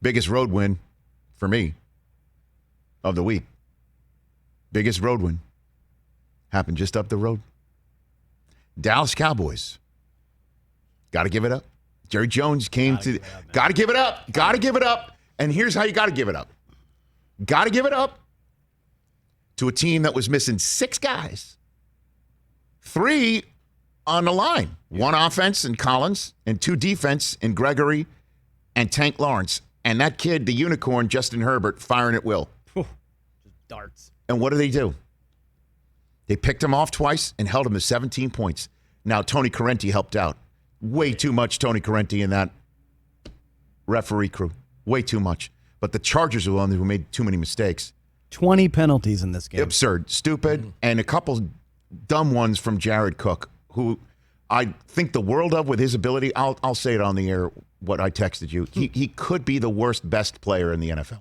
Biggest road win for me of the week. Biggest road win happened just up the road. Dallas Cowboys. Got to give it up. Jerry Jones came to. Got to give it up. Got to give it up. And here's how you got to give it up. Got to give it up to a team that was missing 6 guys. 3 on the line. 1 offense in Collins and 2 defense in Gregory and Tank Lawrence. And that kid, the unicorn, Justin Herbert, firing at will. Just darts. And what do? They picked him off twice and held him to 17 points. Now, Tony Correnti helped out. Way too much Tony Correnti in that referee crew. Way too much. But the Chargers are the ones who made too many mistakes. 20 penalties in this game. Absurd. Stupid. And a couple dumb ones from Jared Cook, who I think the world of with his ability. I'll say it on the air, what I texted you. He could be the worst, best player in the NFL.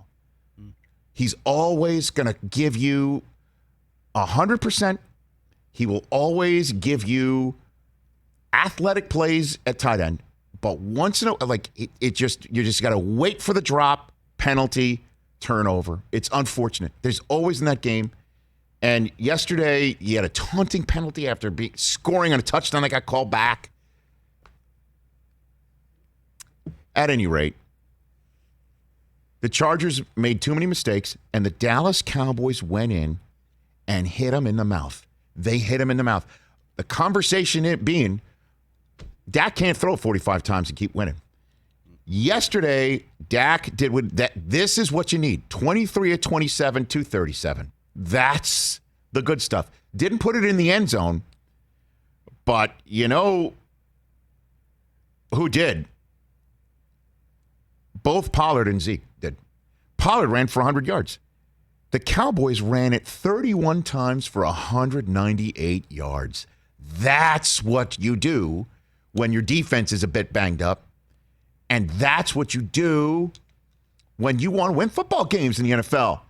He's always going to give you 100%. He will always give you athletic plays at tight end, but once in a you just got to wait for the drop, penalty, turnover. It's unfortunate. There's always in that game. And yesterday, he had a taunting penalty after scoring on a touchdown that got called back. At any rate, the Chargers made too many mistakes, and the Dallas Cowboys went in and hit him in the mouth. They hit him in the mouth. The conversation it being, Dak can't throw 45 times and keep winning. Yesterday, Dak did what that. This is what you need. 23 of 27, 237. That's the good stuff. Didn't put it in the end zone, but you know who did? Both Pollard and Zeke did. Pollard ran for 100 yards. The Cowboys ran it 31 times for 198 yards. That's what you do when your defense is a bit banged up. And that's what you do when you want to win football games in the NFL.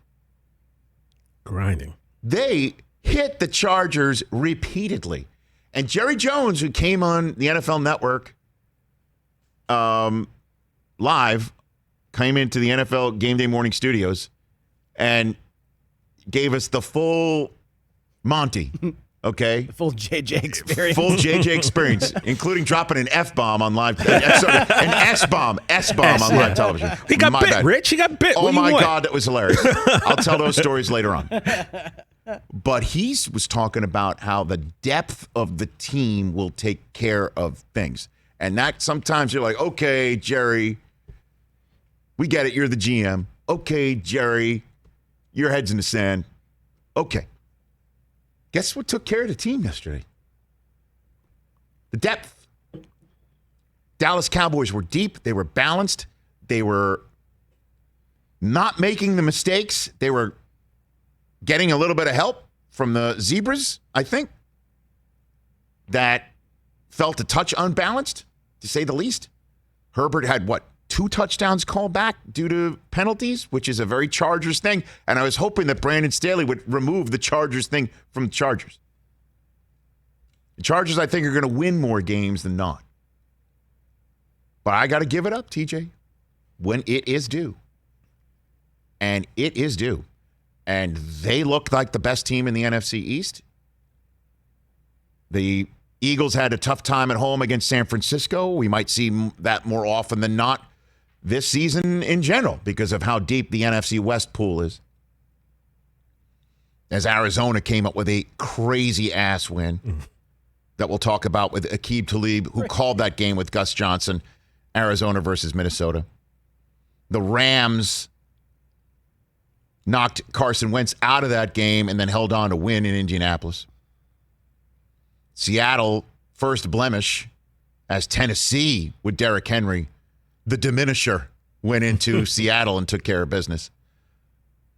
Grinding. They hit the Chargers repeatedly. And Jerry Jones, who came on the NFL Network live, came into the NFL Game Day Morning Studios and gave us the full Monty, okay? The full JJ experience. Full JJ experience, including dropping an F-bomb on live, an S-bomb on live television. He got bit, Rich. He got bit. Oh, my God, that was hilarious. I'll tell those stories later on. But he was talking about how the depth of the team will take care of things. And that sometimes you're like, okay, Jerry, we get it. You're the GM. Okay, Jerry, your head's in the sand. Okay. Guess what took care of the team yesterday? The depth. Dallas Cowboys were deep. They were balanced. They were not making the mistakes. They were getting a little bit of help from the Zebras, I think, that felt a touch unbalanced, to say the least. Herbert had, 2 touchdowns called back due to penalties, which is a very Chargers thing. And I was hoping that Brandon Staley would remove the Chargers thing from the Chargers. The Chargers, I think, are going to win more games than not. But I got to give it up, TJ, when it is due. And it is due. And they looked like the best team in the NFC East. The Eagles had a tough time at home against San Francisco. We might see that more often than not this season in general because of how deep the NFC West pool is. As Arizona came up with a crazy-ass win that we'll talk about with Aqib Talib, who called that game with Gus Johnson, Arizona versus Minnesota. The Rams knocked Carson Wentz out of that game and then held on to win in Indianapolis. Seattle, first blemish, as Tennessee with Derrick Henry, the diminisher, went into Seattle and took care of business.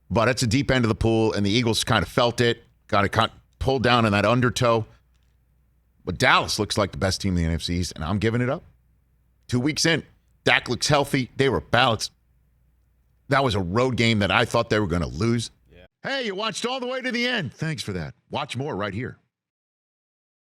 But it's a deep end of the pool, and the Eagles kind of felt it, got it pulled down in that undertow. But Dallas looks like the best team in the NFC East, and I'm giving it up. 2 weeks in, Dak looks healthy. They were balanced. That was a road game that I thought they were going to lose. Yeah. Hey, you watched all the way to the end. Thanks for that. Watch more right here.